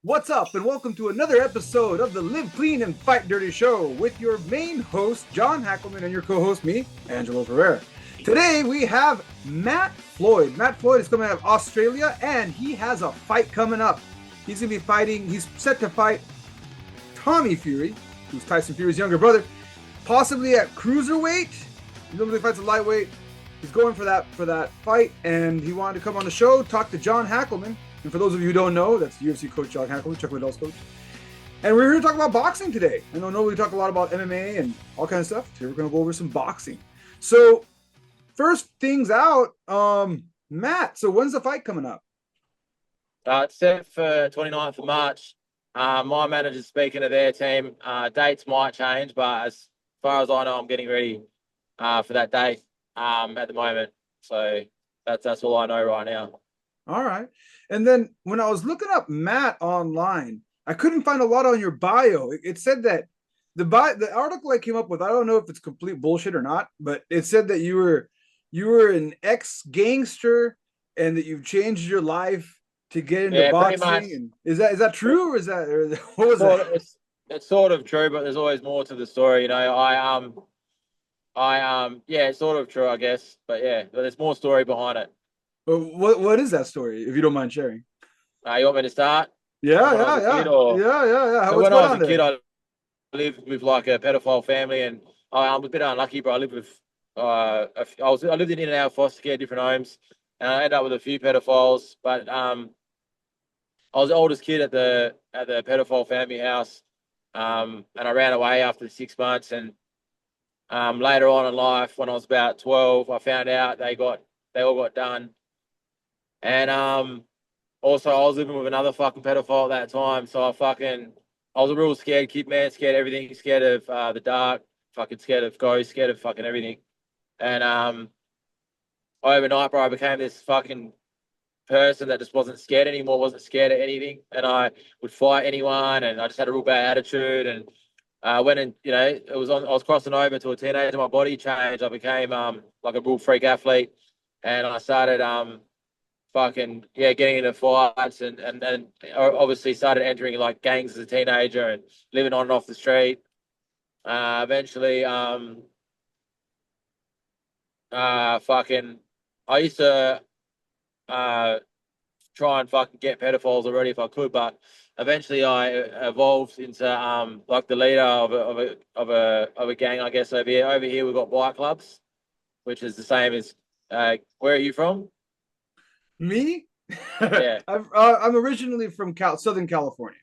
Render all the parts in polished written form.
What's up, and welcome to another episode of the Live Clean and Fight Dirty show with your main host, John Hackleman, and your co host, me, Angelo Ferreira. Today we have Matt Floyd. Matt Floyd is coming out of Australia, and he has a fight coming up. He's set to fight Tommy Fury, who's Tyson Fury's younger brother, possibly at cruiserweight. He normally fights a lightweight. He's going for that fight, and he wanted to come on the show, talk to John Hackleman. And for those of you who don't know, that's UFC coach John Hackleman, Chuck Liddell's coach. And we're here to talk about boxing today. I know we talk a lot about MMA and all kinds of stuff. Today we're going to go over some boxing. So first things out, Matt, so when's the fight coming up? It's set for 29th of March. My manager's speaking to their team. Dates might change, but as far as I know, I'm getting ready for that date at the moment. So that's all I know right now. All right. And then when I was looking up Matt online, I couldn't find a lot on your bio. It said that the article I came up with, I don't know if it's complete bullshit or not, but it said that you were an ex-gangster and that you've changed your life to get into boxing. And is that true, or what was that? It's sort of true, but there's always more to the story. You know, yeah, it's sort of true, I guess. But yeah, there's more story behind it. What is that story, if you don't mind sharing? You want me to start? Yeah. So when I was a kid, I lived with like a pedophile family, and I'm a bit unlucky, but I lived with I lived in and out of foster care, different homes, and I ended up with a few pedophiles. But I was the oldest kid at the pedophile family house, and I ran away after 6 months. And later on in life, when I was about 12, I found out they all got done. And also I was living with another fucking pedophile at that time, so I was a real scared kid, man. Scared of everything. Scared of the dark. Fucking scared of ghosts. Scared of fucking everything. And overnight, bro, I became this fucking person that just wasn't scared anymore. Wasn't scared of anything, and I would fight anyone. And I just had a real bad attitude. And I went and I was crossing over to a teenager. My body changed. I became like a real freak athlete, and I started getting into fights and obviously started entering like gangs as a teenager and living on and off the street. Eventually, I used to try and fucking get pedophiles already if I could, but eventually I evolved into like the leader of a gang, I guess. Over here we've got bike clubs, which is the same as where are you from? Me? Yeah. I'm originally from Southern California.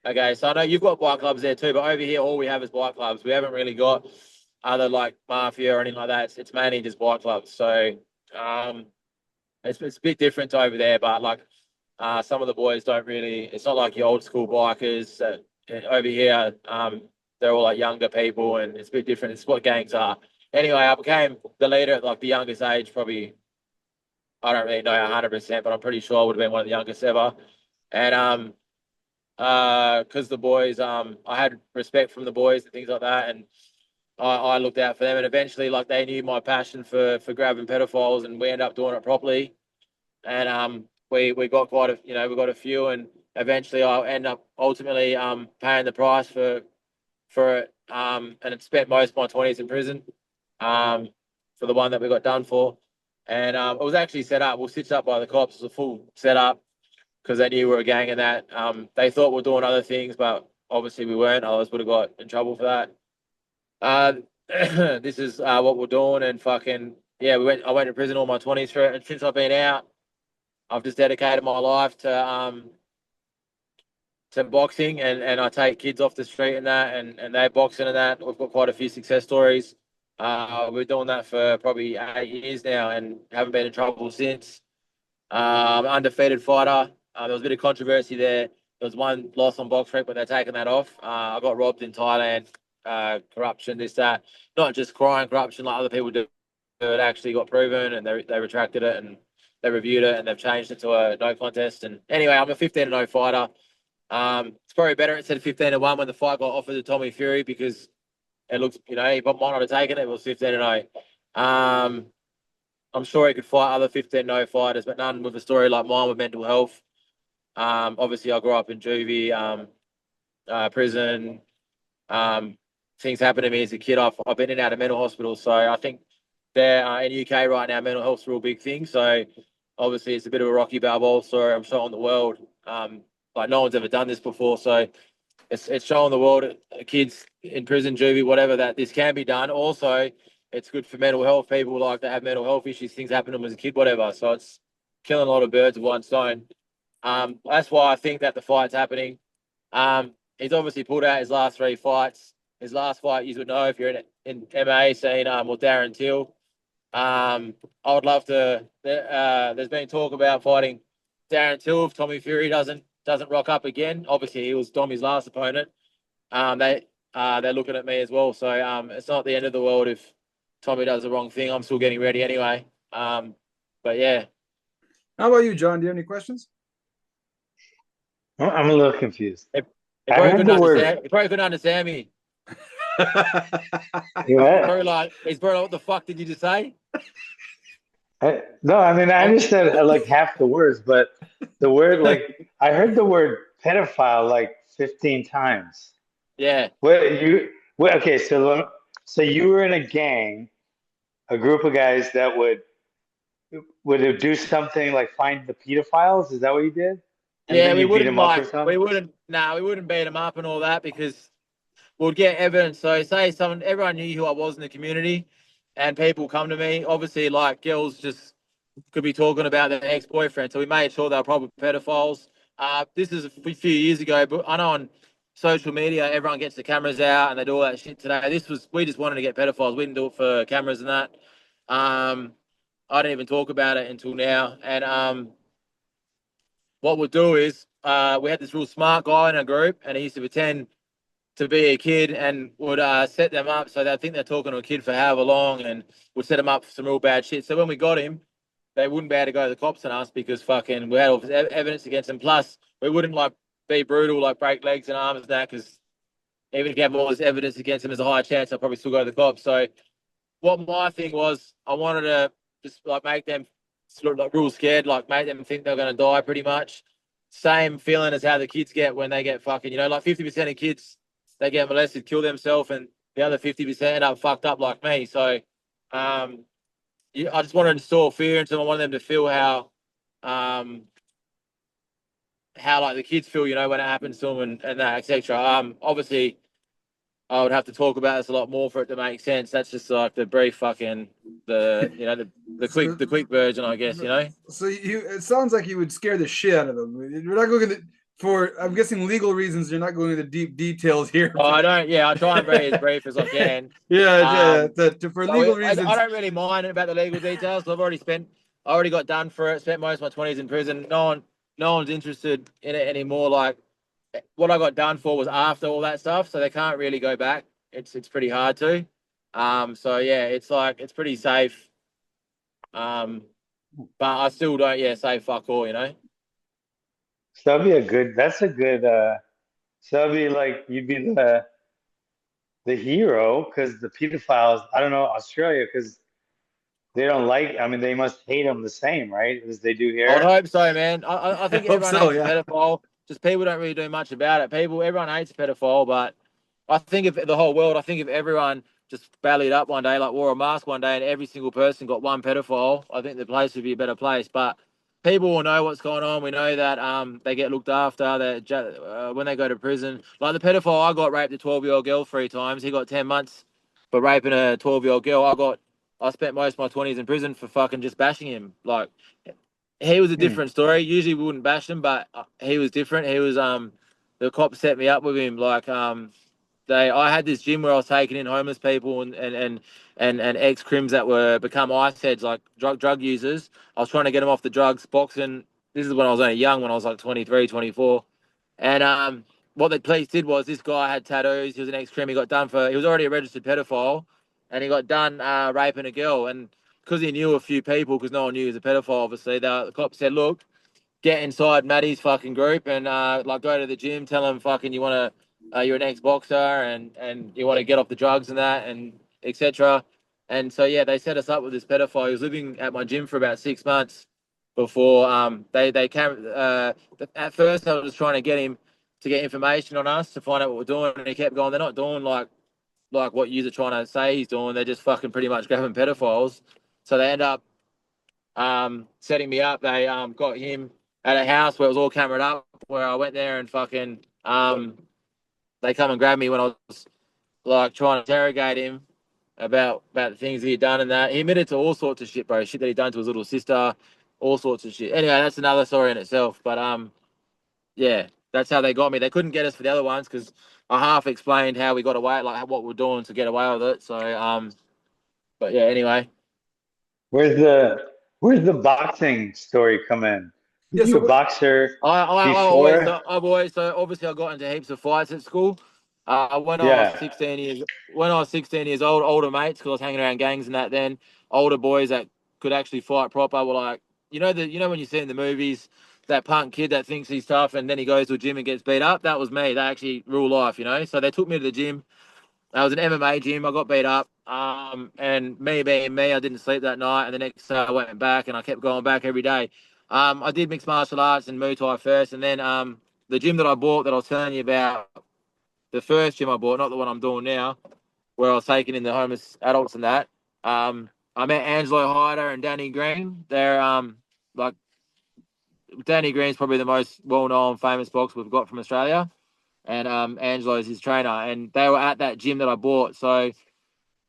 Okay, so I know you've got bike clubs there too, but over here all we have is bike clubs. We haven't really got other like mafia or anything like that. It's mainly just bike clubs. So it's a bit different to over there, but like some of the boys don't really. It's not like your old school bikers. Over here, they're all like younger people, and it's a bit different. It's what gangs are. Anyway, I became the leader at like the youngest age, probably. I don't really know 100%, but I'm pretty sure I would have been one of the youngest ever. And because the boys, I had respect from the boys and things like that, and I looked out for them. And eventually, like they knew my passion for grabbing pedophiles, and we ended up doing it properly. And we got we got a few, and eventually I end up ultimately paying the price for it. And spent most of my 20s in prison for the one that we got done for. And it was actually set up. We were stitched up by the cops. It was a full setup because they knew we were a gang and that. They thought we were doing other things, but obviously we weren't. Otherwise, would have got in trouble for that. This is what we're doing, and fucking yeah, I went to prison all my 20s for it, and since I've been out, I've just dedicated my life to boxing, and I take kids off the street and that, and they're boxing and that. We've got quite a few success stories. We're doing that for probably 8 years now and haven't been in trouble since. Undefeated fighter. There was a bit of controversy there. There was one loss on Box Rec, but they're taking that off. I got robbed in Thailand. Corruption, this, that. Not just crying corruption like other people do. It actually got proven, and they retracted it, and they reviewed it, and they've changed it to a no contest. And anyway, I'm a 15-0 fighter. It's probably better instead of 15-1 when the fight got offered to Tommy Fury, because it looks, he might not have taken it. It was 15-0. I'm sure he could fight other 15-0 fighters, but none with a story like mine with mental health. Obviously, I grew up in juvie, prison. Things happened to me as a kid. I've been in and out of mental hospitals, so I think there in the UK right now, mental health's a real big thing. So obviously, it's a bit of a rocky Balboa story. I'm showing the world, like no one's ever done this before. So it's showing the world, kids in prison, juvie, whatever, that this can be done. Also, it's good for mental health. People like that have mental health issues, things happen to them as a kid, whatever. So it's killing a lot of birds with one stone. That's why I think that the fight's happening. He's obviously pulled out his last 3 fights. His last fight, you would know if you're in MMA scene, or Darren Till. I would love to. There's been talk about fighting Darren Till if Tommy Fury doesn't rock up again. Obviously, he was Tommy's last opponent. They're looking at me as well. So it's not the end of the world if Tommy does the wrong thing. I'm still getting ready anyway. But yeah. How about you, John? Do you have any questions? I'm a little confused. He I probably heard couldn't the understand. word. He probably couldn't understand me. He's probably like, what the fuck did you just say? No, I mean I understand like half the words, but the word like I heard the word pedophile like 15 times. Yeah. Okay, so you were in a gang, a group of guys that would do something like find the pedophiles? Is that what you did? And Yeah, then you beat them up or something? we wouldn't beat him up and all that because we'll get evidence. So say everyone knew who I was in the community and people come to me. Obviously, like girls just could be talking about their ex-boyfriend. So we made sure they were probably pedophiles. This is a few years ago, but I know on social media, everyone gets the cameras out and they do all that shit today. We just wanted to get pedophiles. We didn't do it for cameras and that. I didn't even talk about it until now. And what we'll do is we had this real smart guy in our group and he used to pretend to be a kid and would set them up. So they think they're talking to a kid for however long and would set them up for some real bad shit. So when we got him, they wouldn't be able to go to the cops on us because fucking we had all this evidence against them. Plus, we wouldn't like be brutal, like break legs and arms and that because even if you have all this evidence against them, there's a higher chance they'll probably still go to the cops. So what my thing was, I wanted to just like make them sort of like real scared, like make them think they're going to die pretty much. Same feeling as how the kids get when they get fucking, like 50% of kids, they get molested, kill themselves, and the other 50% end up fucked up like me. So I just wanted to instill fear into them. I wanted them to feel how like the kids feel, when it happens to them and that, etc. Obviously, I would have to talk about this a lot more for it to make sense. That's just like the brief fucking the quick version, I guess. So it sounds like you would scare the shit out of them. We're not going to for I'm guessing legal reasons. You're not going into deep details here. Oh, I don't. Yeah, I try and be as brief as I can. For legal reasons, I don't really mind about the legal details. I already got done for it. Spent most of my 20s in prison. No one's interested in it anymore. Like what I got done for was after all that stuff, so they can't really go back. It's pretty hard to. So yeah, it's like it's pretty safe. But I still don't say fuck all, So that's a good so that'd be like you'd be the hero because the pedophiles, I don't know, Australia, because they don't like, I mean, they must hate them the same, right? As they do I would here. hope so, man. I think hope everyone so, hates a pedophile. Just people don't really do much about it. Everyone hates a pedophile, but I think if the whole world, I think if everyone just ballied up one day, like wore a mask one day, and every single person got one pedophile, I think the place would be a better place. But people will know what's going on. We know that they get looked after. That when they go to prison, like the pedophile, I got raped a 12-year-old girl 3 times. He got 10 months for raping a 12-year-old girl. I spent most of my 20s in prison for fucking just bashing him. Like he was a different story. Usually we wouldn't bash him, but he was different. He was the cops set me up with him. Like I had this gym where I was taking in homeless people and ex-crims that were become ice heads, like drug users. I was trying to get them off the drugs, boxing. This is when I was only young, when I was like 23, 24. And what the police did was this guy had tattoos. He was an ex-crim. He was already a registered pedophile, and he got done raping a girl. And because he knew a few people, because no one knew he was a pedophile, obviously, the cops said, look, get inside Maddie's fucking group and like go to the gym, tell him fucking you're an ex-boxer and you want to get off the drugs and that and etc. And so yeah, they set us up with this pedophile. He was living at my gym for about 6 months. before they came. At first, I was trying to get him to get information on us to find out what we're doing, and he kept going. They're not doing like what you're trying to say he's doing. They're just fucking pretty much grabbing pedophiles. So they end up setting me up. They got him at a house where it was all cameraed up. Where I went there and fucking they come and grabbed me when I was like trying to interrogate him about the things he had done and that. He admitted to all sorts of shit, bro. Shit that he'd done to his little sister, all sorts of shit. Anyway, that's another story in itself. But yeah, that's how they got me. They couldn't get us for the other ones because I half explained how we got away, like what we're doing to get away with it. So but yeah, anyway. Where's the boxing story come in? Yeah, You so a boxer I've before? always so obviously I got into heaps of fights at school. When I was Yeah. 16 years old, older mates, because I was hanging around gangs and that, then older boys that could actually fight proper were like, you know when you see in the movies that punk kid that thinks he's tough and then he goes to a gym and gets beat up. That was me. They actually rule life, you know. So they took me to the gym. I was an MMA gym. I got beat up. And me being me, I didn't sleep that night. And the next day I went back and I kept going back every day. I did mixed martial arts and Muay Thai first, and then the gym that I bought that I was telling you about, the first gym I bought, not the one I'm doing now, where I was taking in the homeless adults and that. I met Angelo Hyder and Danny Green. They're like Danny Green's probably the most well-known, famous boxer we've got from Australia, and Angelo's his trainer. And they were at that gym that I bought, so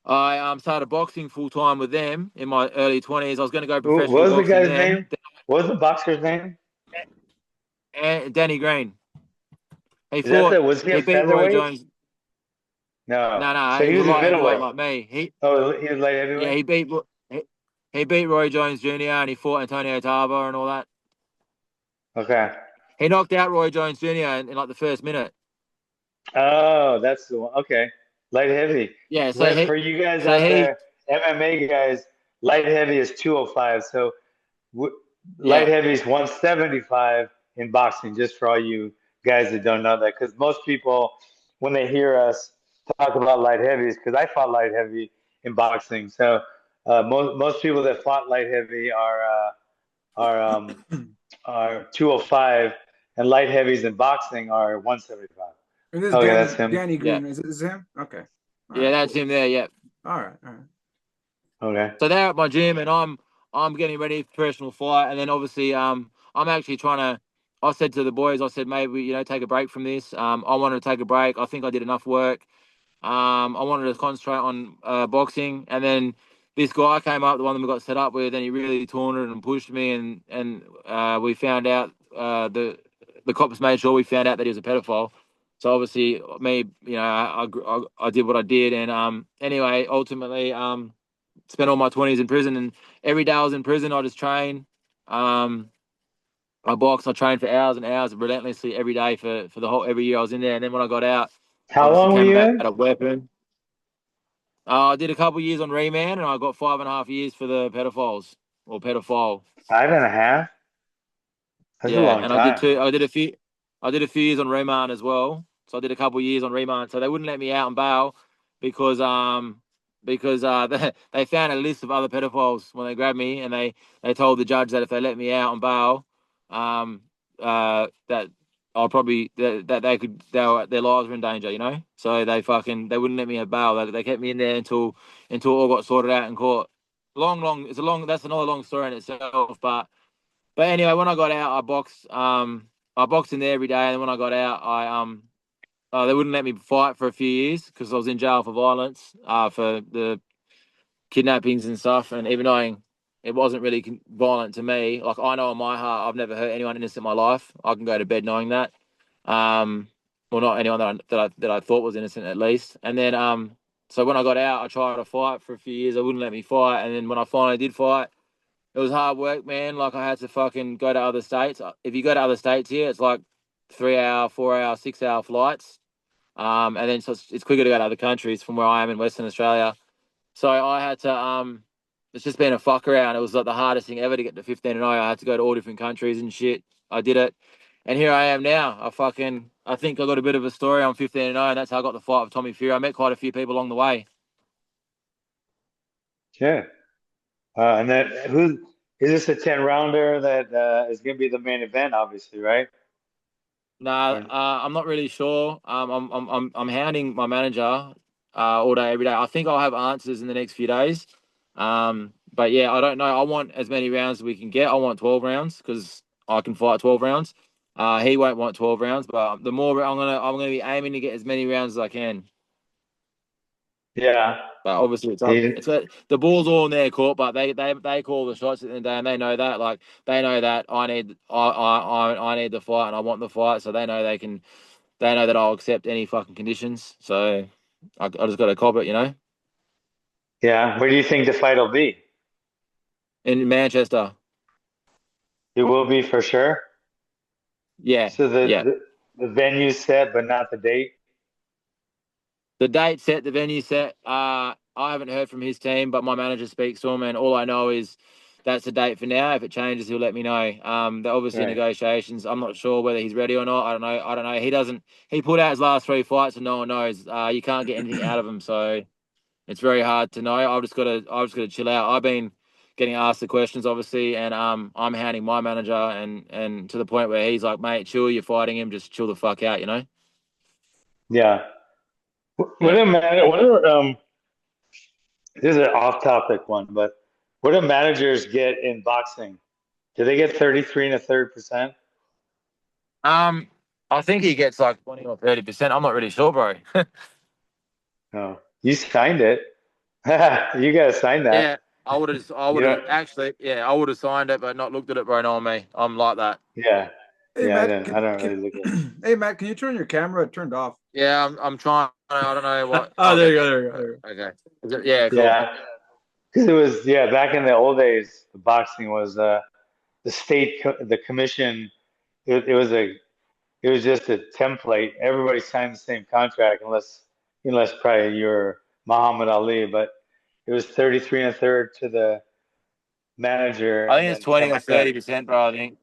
I started boxing full time with them in my early 20s. I was going to go What professional was the boxing guy's then. name? What was the boxer's name? And Danny Green, he Is that fought, was he a he beat Roy featherweight? Jones. No. No, So he he was a was a light heavyweight middleweight. like me. Oh, he was light Yeah, heavyweight? he, he beat Roy Jones Jr. and he fought Antonio Tarver and all that. Okay. He knocked out Roy Jones Jr. in like the first minute. Oh, that's the one. Okay. Light heavy. Yeah, Well, for you guys so out he, there, MMA guys, light heavy is 205. So w light yeah, heavy is 175 in boxing, just for all you guys that don't know that. Because most people, when they hear us talk about light heavies, because I fought light heavy in boxing. So most people that fought light heavy are are 205, and light heavies in boxing are 175. and this is Okay, that's him. Danny yeah, Green. Is this him? Okay. All yeah, right, that's cool. him there. Yeah. All right, all right. Okay. So they're at my gym, and I'm getting ready for professional fight, and then obviously I'm actually trying to. I said to the boys, I said maybe take a break from this. I wanted to take a break. I think I did enough work. I wanted to concentrate on boxing, and then this guy came up, the one that we got set up with, and he really taunted and pushed me, and we found out the cops made sure we found out that he was a pedophile. So obviously, me, I did what I did, and anyway, ultimately, spent all my 20s in prison, and every day I was in prison, I just train. I boxed, I trained for hours and hours relentlessly every day for the whole every year I was in there, and then when I got out, How obviously long were came you out in? a weapon. I did a couple of years on remand, and I got 5.5 years for the pedophiles or pedophile. 5.5? That's a Yeah, long and I did time. two. I did a few years on remand as well. So I did a couple of years on remand. So they wouldn't let me out on bail because they found a list of other pedophiles when they grabbed me, and they told the judge that if they let me out on bail, that I'll probably that they could their lives were in danger, you know. So they wouldn't let me have bail. They kept me in there until all got sorted out in court. That's another long story in itself, but anyway, when I got out, I boxed in there every day, and when I got out, they wouldn't let me fight for a few years because I was in jail for violence, for the kidnappings and stuff. And even though it wasn't really violent to me, like I know in my heart, I've never hurt anyone innocent in my life. I can go to bed knowing that. Well, not anyone that I thought was innocent at least. And then so when I got out, I tried to fight for a few years. They wouldn't let me fight, and then when I finally did fight, it was hard work, man. Like I had to fucking go to other states. If you go to other states here, it's like 3 hour, 4 hour, 6 hour flights. And then so it's quicker to go to other countries from where I am in Western Australia. So I had to it's just been a fuck around. It was like the hardest thing ever to get to 15-0. I had to go to all different countries and shit. I did it. And here I am now. I think I got a bit of a story. I'm 15-0, and that's how I got the fight with Tommy Fury. I met quite a few people along the way. Yeah. And then Is this a 10 rounder that is going to be the main event? Obviously, right? Nah, Or, I'm not really sure. I'm hounding my manager all day, every day. I think I'll have answers in the next few days. But yeah, I don't know. I want as many rounds as we can get. I want 12 rounds because I can fight 12 rounds. He won't want 12 rounds, but the more I'm gonna be aiming to get as many rounds as I can. yeah. But obviously, it's up. He- It's the ball's all in their court, but they call the shots at the end of the day, and they know that. Like they know that I need the fight, and I want the fight, so they know they can. They know that I'll accept any fucking conditions. So I just got to cop it, yeah. Where do you think the fight will be? In Manchester, It will be for sure. yeah, So yeah. the venue's set, but not the date. The date set, the venue set. I haven't heard from his team, but my manager speaks to him, and all I know is that's the date for now. If it changes, he'll let me know. They're obviously Right. negotiations. I'm not sure whether he's ready or not. I don't know. I don't know. He doesn't. He pulled out his last 3 fights, and no one knows. You can't get anything out of him, so it's very hard to know. I've just got to chill out. I've been getting asked the questions, obviously, and I'm hounding my manager, and to the point where he's like, "Mate, chill. You're fighting him. Just chill the fuck out." Yeah. What Yeah. do man? What do this is an off-topic one, but what do managers get in boxing? Do they get 33 and a third percent? Um, I think he gets like 20 or 30%. I'm not really sure, bro. No, you signed it. You gotta sign that. Yeah, I You would have know, actually, yeah, I would have signed it, but not looked at it, bro. Know me. I'm like that. yeah, Hey yeah. Matt, I don't really look at. hey Matt, can you turn your camera? It turned off. Yeah, I'm trying. I don't know what. Oh, there Okay, you go. There you go. There you go. okay. Yeah, cool. Yeah, because it was back in the old days, the boxing was the the commission. It was it was just a template. Everybody signed the same contract unless probably you're Muhammad Ali, but it was 33 and a third to the manager I and think it's then 20 or 10%. 30%, bro. I think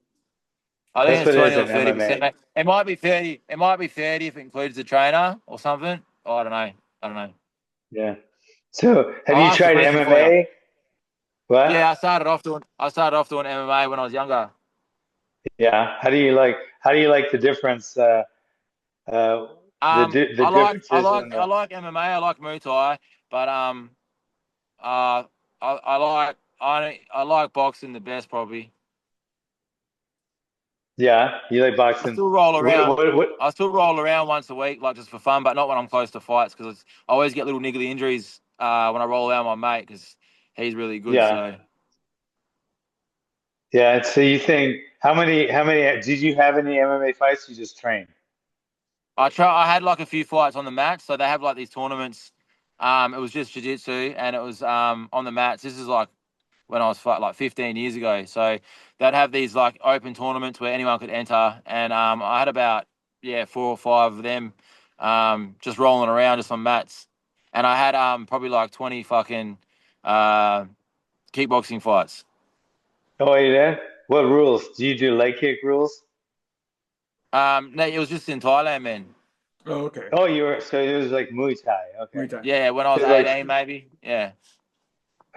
That's it's what it is 20 or in 30%. MMA. Mate. It might be 30. It might be 30 if it includes the trainer or something. Oh, I don't know. I don't know. Yeah. So have I'll you ask the tried question for you. MMA? What? Yeah, I started off doing MMA when I was younger. Yeah. How do you like the difference uh the I like I differences in like I the like MMA. I like Muay Thai, but uh, I like boxing the best probably. yeah, you like I boxing. still roll around. What I still roll around once a week, like just for fun, but not when I'm close to fights because I always get little niggly injuries when I roll around my mate because he's really good. yeah. So Yeah, so you think how many did you have any MMA fights? You just trained? I had like a few fights on the mats, so they have like these tournaments. It was just jiu-jitsu and it was on the mats. This is like when I was like 15 years ago. So they'd have these like open tournaments where anyone could enter, and I had about 4 or 5 of them, just rolling around just on mats, and I had probably like 20 fucking uh, kickboxing fights. Oh, you did? What rules? Do you do leg kick rules? No, it was just in Thailand, man. Oh, okay. Oh, you were so it was like Muay Thai. Okay. Muay Thai. Yeah, when I was 'Cause like 18, maybe. Yeah.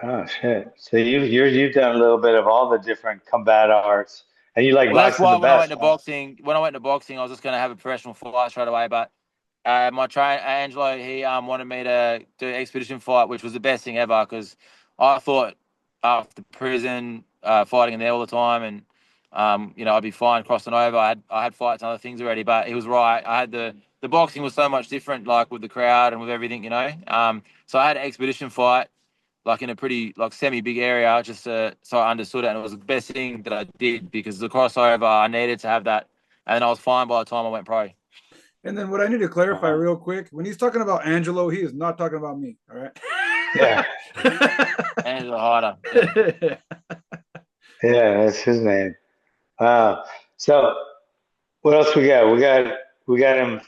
oh shit. So you've done a little bit of all the different combat arts and you like Well, that's boxing why the when I went best, to huh? boxing, I was just going to have a professional fight straight away. But my trainer Angelo, he wanted me to do an expedition fight, which was the best thing ever because I thought after prison, fighting in there all the time, and I'd be fine crossing over. I had fights and other things already, but he was right. I had the boxing was so much different, like with the crowd and with everything. So I had an expedition fight like in a pretty like semi big area, just so I understood it, and it was the best thing that I did because the crossover I needed to have that, and I was fine by the time I went pro. And then what I need to clarify Uh-huh. real quick, when he's talking about Angelo, he is not talking about me. All right. Yeah. And the harder, yeah. Yeah, that's his name. So what else we got? We got him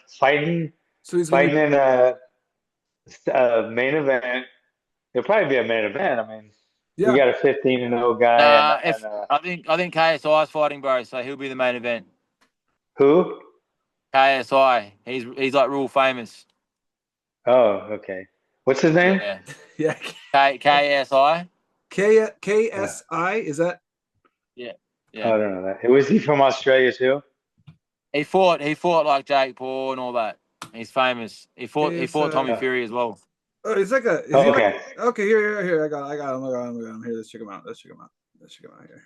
So he's gonna fighting be, in a main event. It'll probably be a main event. I mean, we yeah. got a 15-0 guy If and I think KSI is fighting, bro, so he'll be the main event. who? KSI, he's like real famous. Oh, okay. What's his name? Yeah, Yeah. KSI. K Yeah. KSI, is that? Yeah, Oh, yeah. I don't know that. Was he from Australia too? He fought like Jake Paul and all that. He's famous. He It's fought Tommy Oh, Fury as well. it's like a is he like okay. okay here I got him here, let's check him out here.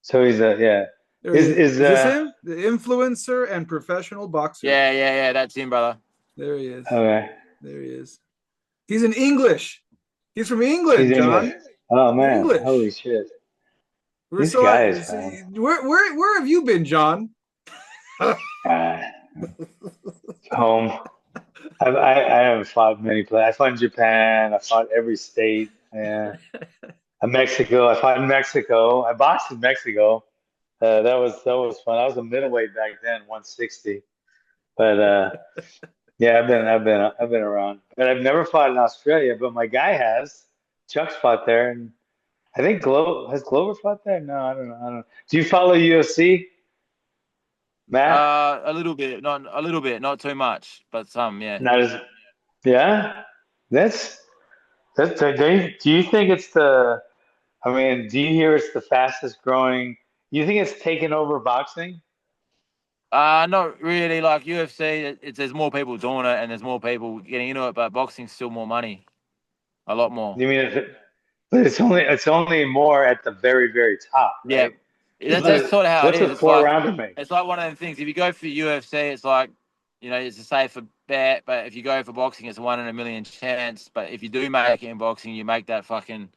So he's a yeah. There he is. Is Is this him? The influencer and professional boxer. Yeah, yeah, yeah. That's him, brother. There he is. okay. There he is. He's in English. He's from He's England, English. John. Oh man, holy English. shit. We're These so guys, man. where have you been, John? Uh, home. I haven't fought many places. I fought in Japan. I fought every state. Yeah. Mexico. I fought in Mexico. I boxed in Mexico. That was fun. I was a middleweight back then, 160. But yeah, I've been around. But I've never fought in Australia. But my guy has. Chuck's fought there, and I think Glover fought there. No, I don't know. I don't know. Do you follow UFC, Matt? A little bit, not too much, but some, yeah. Not as yeah. That's do you think it's the? I mean, do you hear it's the fastest growing? You think it's taken over boxing? Not really. Like UFC, there's more people doing it, and there's more people getting into it. But boxing's still more money, a lot more. You mean but it's only more at the very very top, Yeah, right? that's sort of how it What's a is. four rounder make? It's like one of them things. If you go for UFC, it's like, it's a safer bet. But if you go for boxing, it's a 1 in a million chance. But if you do make it in boxing, you make that fucking,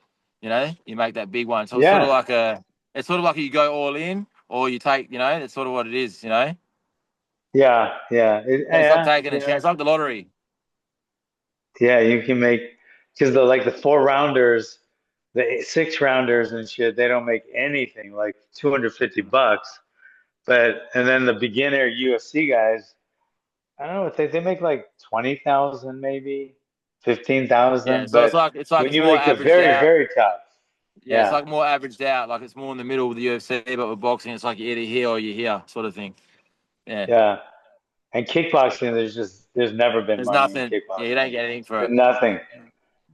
you make that big one. So Yeah, it's sort of like you go all in or you take, that's sort of what it is. yeah, It's like yeah, taking a chance, yeah. it's like the lottery. Yeah, you can make because the four rounders, the six rounders and shit, they don't make anything like $250. But and then the beginner UFC guys, I don't know, they make like 20,000 maybe, Yeah, 15,000. so But it's like when it's you more make the averaged very, out. very top, Yeah, it's yeah, like more averaged out. Like it's more in the middle with the UFC, but with boxing, it's like you're either here or you're here, sort of thing. Yeah, yeah. And kickboxing, there's never been there's money in nothing. Yeah, you kickboxing. don't get anything for There's it. nothing.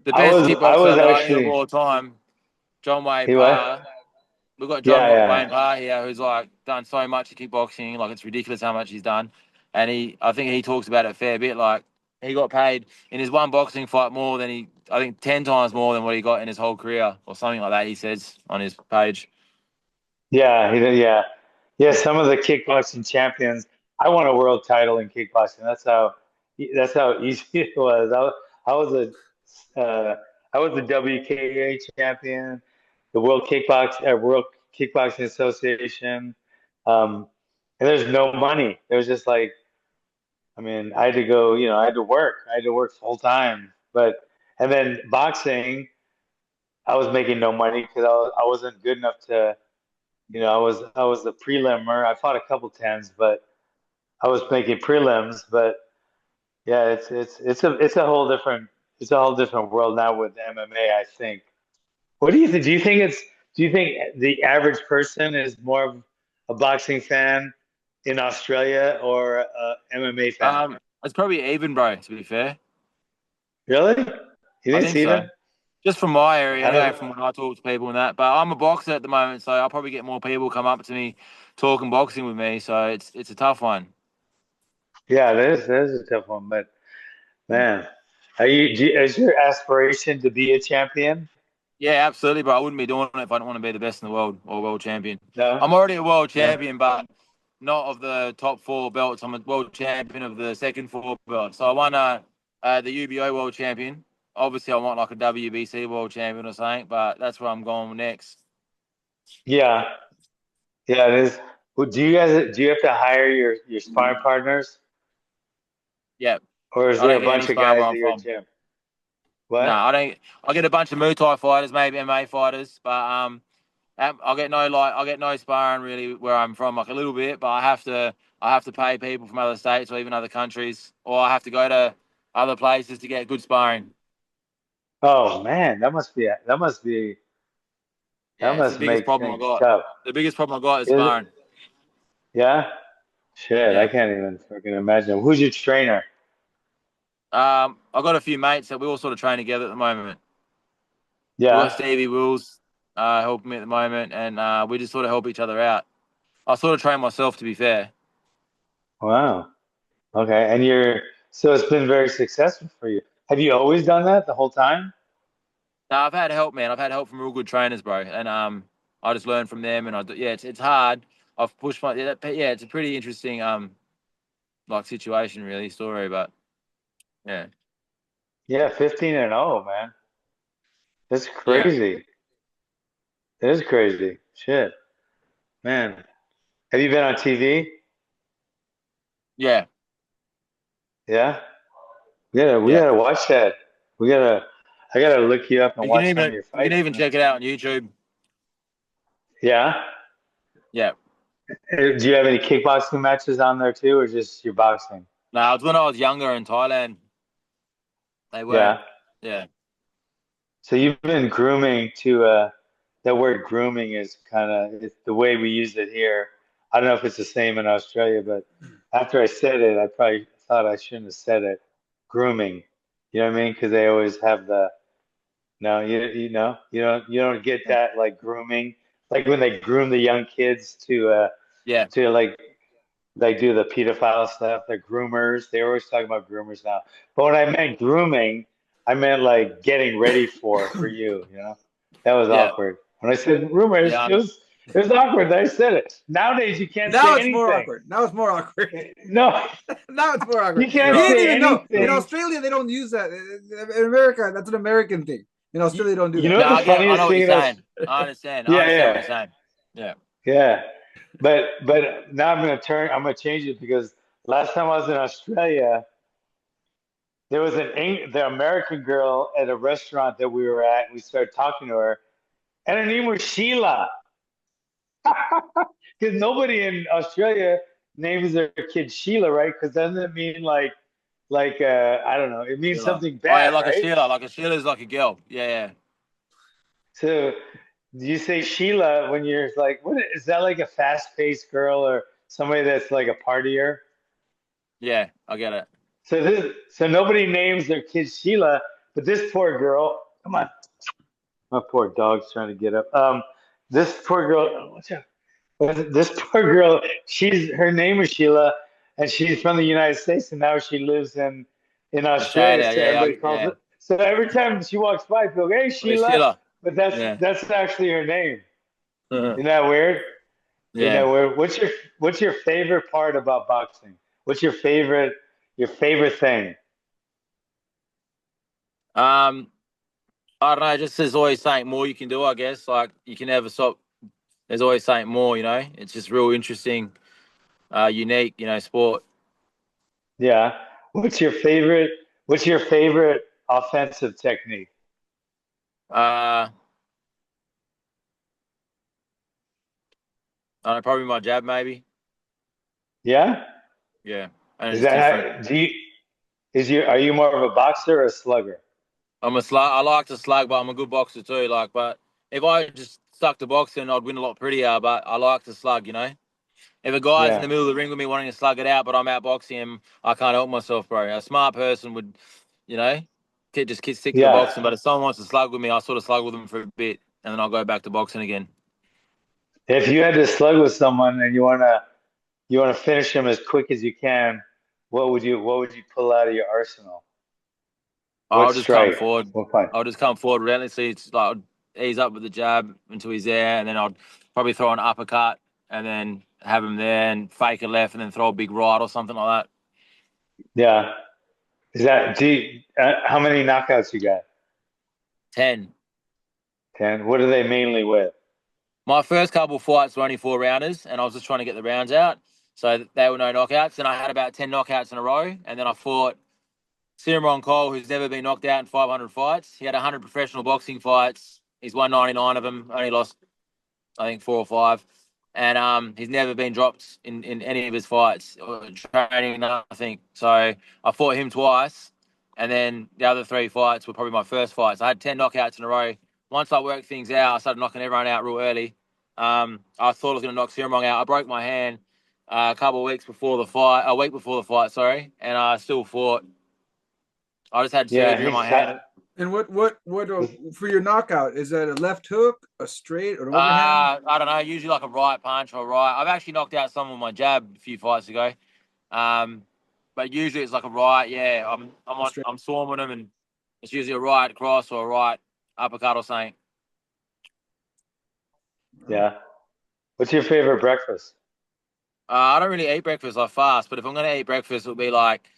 The I best was I was kickboxer that I knew of actually all time, John Wayne he what? Parr. We've got Yeah, John yeah, Wayne Parr here, who's like done so much in kickboxing, like it's ridiculous how much he's done. And I think he talks about it a fair bit. Like he got paid in his one boxing fight more than I think 10 times more than what he got in his whole career, or something like that. He says on his page. yeah. He did, yeah, yeah. Some of the kickboxing champions. I won a world title in kickboxing. That's how easy it was. I was a WKA champion, the World Kickboxing Association. And there's no money. There was just like, I mean, I had to go, I had to work. I had to work full time. And then boxing, I was making no money because I wasn't good enough to, I was the prelimer. I fought a couple tens, but I was making prelims. But yeah, it's a whole different world now with MMA, I think. What do you think? Do you think the average person is more of a boxing fan in Australia or a MMA fan? It's probably even, bro. To be fair, Really? You I think think Steven? so. Just from my area, I anyway, don't. from when I talk to people and that. But I'm a boxer at the moment, so I'll probably get more people come up to me talking boxing with me. So it's a tough one. Yeah, that is a tough one, but man, is your aspiration to be a champion? Yeah, absolutely, but I wouldn't be doing it if I didn't want to be the best in the world or world champion. No. I'm already a world Yeah. champion, but not of the top four belts. I'm a world champion of the second four belts. So I won the UBO world champion. Obviously, I want like a WBC world champion or something, but that's where I'm going next. Yeah. Yeah, it is. Well, do you have to hire your sparring partners, Yeah, or is I there don't a get any bunch of sparring guys where that I'm you're from. gym? No, What? I don't. I get a bunch of Muay Thai fighters, maybe MMA fighters, but I get no sparring really where I'm from, like a little bit, but I have to pay people from other states or even other countries, or I have to go to other places to get good sparring. Oh man, that Yeah, it's the must biggest make problem I things got. tough. The biggest problem I got is Is sparring. it? Yeah. Shit, I Yeah. can't even freaking imagine. Who's your trainer? I got a few mates that we all sort of train together at the moment. We got Yeah. Stevie Wills. helping me at the moment, and we just sort of help each other out. I sort of train myself, to be fair. Wow. Okay. And so it's been very successful for you. Have you always done that the whole time? No, I've had help, man. I've had help from real good trainers, bro, and I just learn from them, and yeah, it's hard. I've pushed yeah, it's a pretty interesting like situation, really, story, but yeah, Yeah, 15-0, man. That's yeah, crazy. It is crazy. Shit, man. Have you been on TV? yeah, Yeah. We yeah. gotta watch that. I gotta look you up and watch some of your You can fights, even man. check it out on YouTube. Yeah. Yeah. Do you have any kickboxing matches on there too, or just your boxing? No, it was when I was younger in Thailand. They weren't. Yeah. Yeah. So you've been grooming to that word grooming is kind of it's the way we use it here. I don't know if it's the same in Australia, but after I said it, I probably thought I shouldn't have said it. Grooming. You know what I mean? Because they always have the no, you don't get that like grooming, like when they groom the young kids Yeah. to like they do the pedophile stuff. They're groomers. They're always talking about groomers now. But when I meant grooming, I meant like getting ready for you. You know, that was Yeah. awkward. When I said groomers, Yeah. it was awkward that I said it. Nowadays, you can't Now say it's more anything. awkward. Now it's more awkward. No, Now it's more awkward. you You can't You're right. didn't say even know. In anything. Australia, they don't use that. In America, that's an American thing. In Australia, they don't do You that. know No, what the I know funniest what thing you're is? saying. I understand. I Yeah, understand what you're yeah, saying. Yeah. yeah. But now I'm gonna change it because last time I was in Australia, there was the American girl at a restaurant that we were at, and we started talking to her, and her name was Sheila. Because nobody in Australia names their kid Sheila, right? Because doesn't it mean I don't know, it means Sheila. something Oh yeah, bad, like a right? Sheila. Like a Sheila's like a girl. Yeah, yeah. So you say Sheila when you're like, what is that, like a fast-paced girl or somebody that's like a partier? Yeah, I get it. So nobody names their kid Sheila, but this poor girl, come on, my poor dog's trying to get up. This poor girl, watch out. This poor girl, her name is Sheila, and she's from the United States, and now she lives in Australia. Australia, So yeah, everybody calls yeah. it. So every time she walks by, people go, "Hey, Where's Sheila," Sheila? but Yeah. that's actually her name. Uh-huh. Isn't that weird? Isn't Yeah. that weird? What's your favorite part about boxing? What's your favorite thing? Um, I don't know. Just there's always something more you can do. I guess like you can never stop. There's always something more. You know, it's just real interesting, unique. You know, sport. Yeah. What's your favorite offensive technique? I don't know, probably my jab, maybe. Yeah? Yeah, and Is it's different. that are you more of a boxer or a slugger? I'm a slug. I like to slug, but I'm a good boxer too. Like, but if I just stuck to boxing, I'd win a lot prettier. But I like to slug. You know, if a guy's in Yeah. the middle of the ring with me wanting to slug it out, but I'm out boxing him, I can't help myself, bro. A smart person would, you know, stick to the Yeah. boxing. But if someone wants to slug with me, I sort of slug with them for a bit, and then I'll go back to boxing again. If you had to slug with someone and you wanna finish them as quick as you can, what would you pull out of your arsenal? What I'll just come strike? forward. What punch? I'll just come forward relentlessly. It's like I'd ease up with the jab until he's there, and then I'd probably throw an uppercut, and then have him there and fake a left, and then throw a big right or something like that. Yeah. Is that how many knockouts you got? 10. 10. What are they mainly with? My first couple of fights were only 4 rounders, and I was just trying to get the rounds out. So they were no knockouts. And I had about 10 knockouts in a row. And then I fought Cimarron Cole, who's never been knocked out in 500 fights. He had 100 professional boxing fights. He's won 99 of them, only lost, I think, 4 or 5. And he's never been dropped in any of his fights or training, nothing. So I fought him twice. And then the other 3 fights were probably my first fights. I had 10 knockouts in a row. Once I worked things out, I started knocking everyone out real early. I thought I was going to knock Cimarron out. I broke my hand a week before the fight, sorry. And I still fought. I just had Yeah, surgery on my hand. And what for your knockout? Is that a left hook, a straight, or an overhand? I don't know. Usually like a right punch or a right. I've actually knocked out someone with my jab a few fights ago. But usually it's like a right. Yeah, I'm swarming them, and it's usually a right cross or a right uppercut or something. Yeah. What's your favorite breakfast? I don't really eat breakfast. I fast, but if I'm gonna eat breakfast, it'll be like,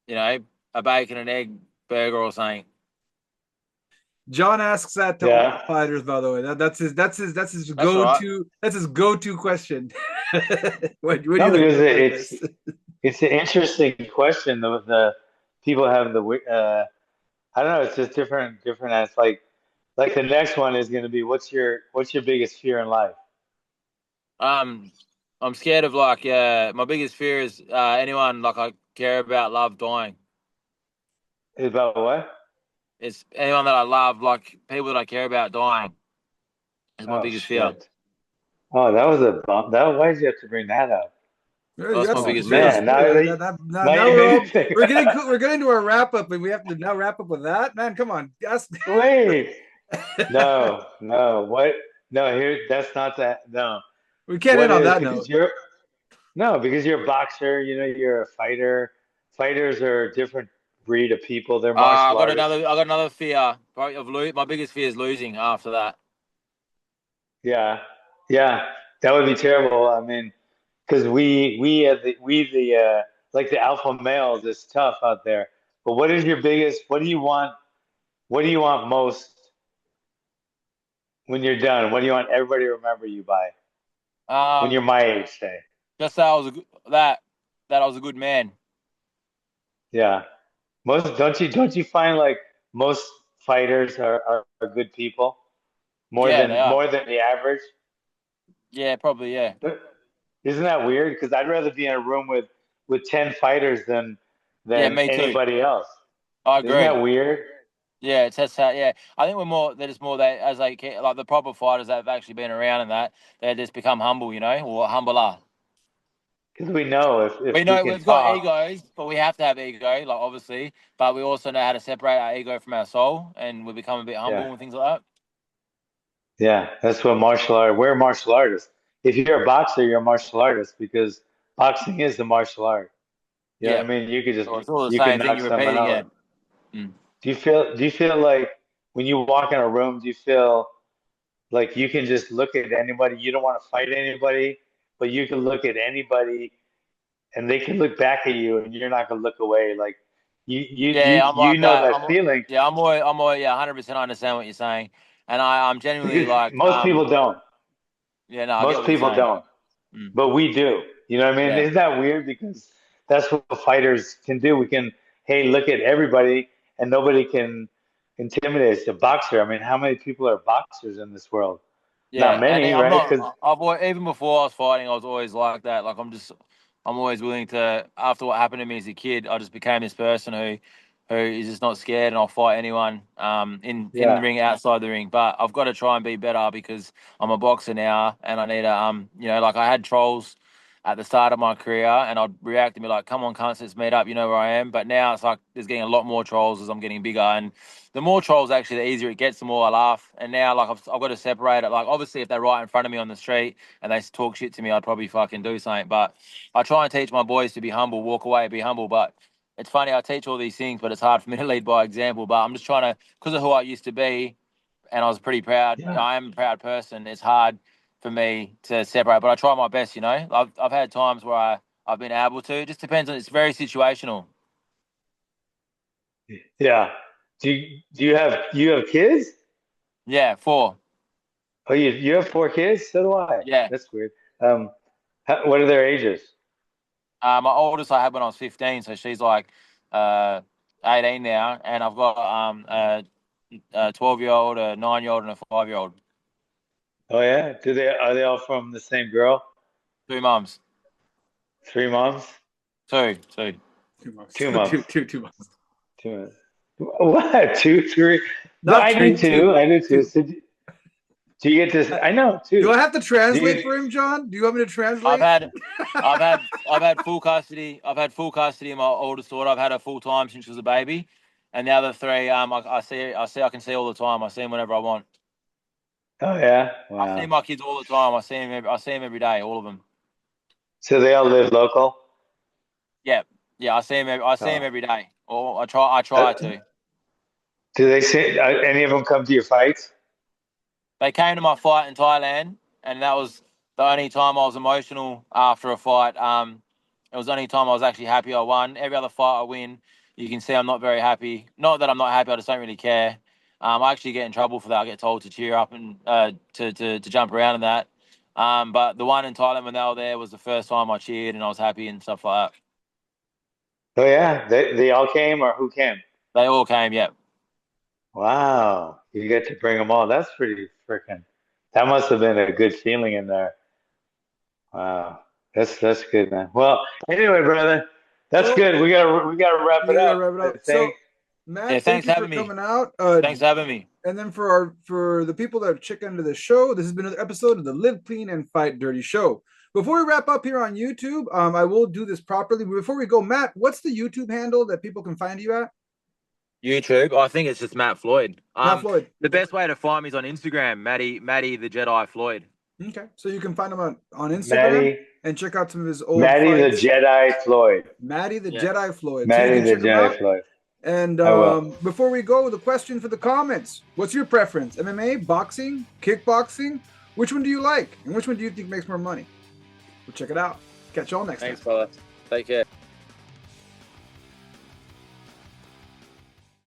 a bacon and egg burger or something. John asks that to all fighters, by the way. That's his go-to. Right. That's his go-to question. what do you because it's an interesting question. The people have I don't know. It's just different. It's like the next one is going to be what's your biggest fear in life? I'm scared of my biggest fear is anyone like I care about love dying. About what? It's anyone that I love, like people that I care about dying. Is my biggest fear. Oh, that was a bump. Why did you have to bring that up? That's my biggest fear. We're getting to our wrap up, and we have to now wrap up with that. Man, come on. Wait. No. What? No, that's not that. No. We can't end on that note. Because you're a boxer, you're a fighter. Fighters are a different breed of people. They're martial artists. I got another fear of my biggest fear is losing after that. Yeah. That would be terrible. I mean, because we like the alpha males, it's tough out there. But what is your biggest? What do you want? What do you want most when you're done? What do you want everybody to remember you by? When you're my age, say. Just that I was a good man. Yeah. Don't you find like most fighters are good people? More than the average? Yeah, probably, yeah. Isn't that weird? Because I'd rather be in a room with 10 fighters than anybody else. I agree. Isn't that weird? Yeah, it's just how. Yeah, I think it's more that as like the proper fighters that have actually been around and that they just become humble, or humbler. Because we know if we know we've got egos, but we have to have ego, like obviously. But we also know how to separate our ego from our soul, and we become a bit humble and things like that. Yeah, that's what we're martial artists. If you're a boxer, you're a martial artist because boxing is the martial art. You know what I mean? You could just it's all the same thing. You're repeating it. Do you feel like when you walk in a room, do you feel like you can just look at anybody? You don't want to fight anybody, but you can look at anybody and they can look back at you and you're not gonna look away. Like you know that feeling. Yeah, I'm more 100% understand what you're saying. And I'm genuinely like most people don't. Yeah, no, most people don't. But we do. You know what I mean? Isn't that weird? Because that's what fighters can do. We can, hey, look at everybody and nobody can intimidate us. A boxer. I mean, how many people are boxers in this world? Yeah, not many, right? Even before I was fighting, I was always like that. Like I'm always willing to. After what happened to me as a kid, I just became this person who is just not scared, and I'll fight anyone in the ring, outside the ring. But I've got to try and be better because I'm a boxer now, and I need to like I had trolls at the start of my career, and I'd react and be like, "Come on, cunts, let's meet up. You know where I am." But now it's like there's getting a lot more trolls as I'm getting bigger, and the more trolls actually, the easier it gets, the more I laugh. And now, like I've got to separate it. Like obviously, if they're right in front of me on the street and they talk shit to me, I'd probably fucking do something. But I try and teach my boys to be humble, walk away, be humble. But it's funny, I teach all these things, but it's hard for me to lead by example. But I'm just trying to, because of who I used to be, and I was pretty proud. Yeah. I am a proud person. It's hard for me to separate, but I try my best. I've had times where I've been able to. It just depends on. It's very situational. Yeah. Do you have kids? Yeah, 4. Oh, you have 4 kids? So do I. Yeah. That's weird. What are their ages? My oldest I had when I was 15, so she's like 18 now, and I've got a 12-year-old, a 9-year-old, and a 5-year-old. Oh yeah. Are they all from the same girl? 2 mums. 3 moms? 2. 2 months. 2 months. 2 months. 2 months. What? 2, 3? No, Not I three, do too. I do too. Two. So do you get this? I know too. Do I have to translate for him, John? Do you want me to translate? I've had full custody. I've had full custody of my oldest daughter. I've had her full time since she was a baby, And the other three, I can see all the time. I see them whenever I want. Oh yeah, I see wow. my kids all the time. I see them every day, all of them. So they all live local. Yeah, yeah. I see them. I see them Oh. every day. Or I try. I try Uh, to. do they say any of them come to your fights? They came to my fight in Thailand, and that was the only time I was emotional after a fight. It was the only time I was actually happy I won. Every other fight I win, you can see I'm not very happy. Not that I'm not happy, I just don't really care. I actually get in trouble for that. I get told to cheer up and to jump around and that. But the one in Thailand when they were there was the first time I cheered and I was happy and stuff like that. Oh yeah, they all came, or who came? They all came, yeah. Wow, you get to bring them all. That's pretty freaking. That must have been a good feeling in there. Wow, that's good, man. Well, anyway, brother, that's Well, good. We gotta wrap yeah, it we gotta up. wrap it up. Thank. So, Yeah, Matt, thank thanks you for for having me. coming out. Thanks for having me. And then for the people that check into the show, this has been another episode of the Live Clean and Fight Dirty show. Before we wrap up here on YouTube, I will do this properly. Before we go, Matt, what's the YouTube handle that people can find you at? YouTube, I think it's just Matt Floyd. Matt Floyd. The best way to find me is on Instagram, Matty the Jedi Floyd. Okay, so you can find him on Instagram Matty, and check out some of his old Matty the fights. Jedi Floyd. Matty the Yeah. Jedi Floyd. So you Matty can the check him Jedi out. Floyd. And I will. before we go, the question for the comments: what's your preference? MMA, boxing, kickboxing? Which one do you like, and which one do you think makes more money? We'll check it out. Catch y'all next time. Thanks, brother. Take care.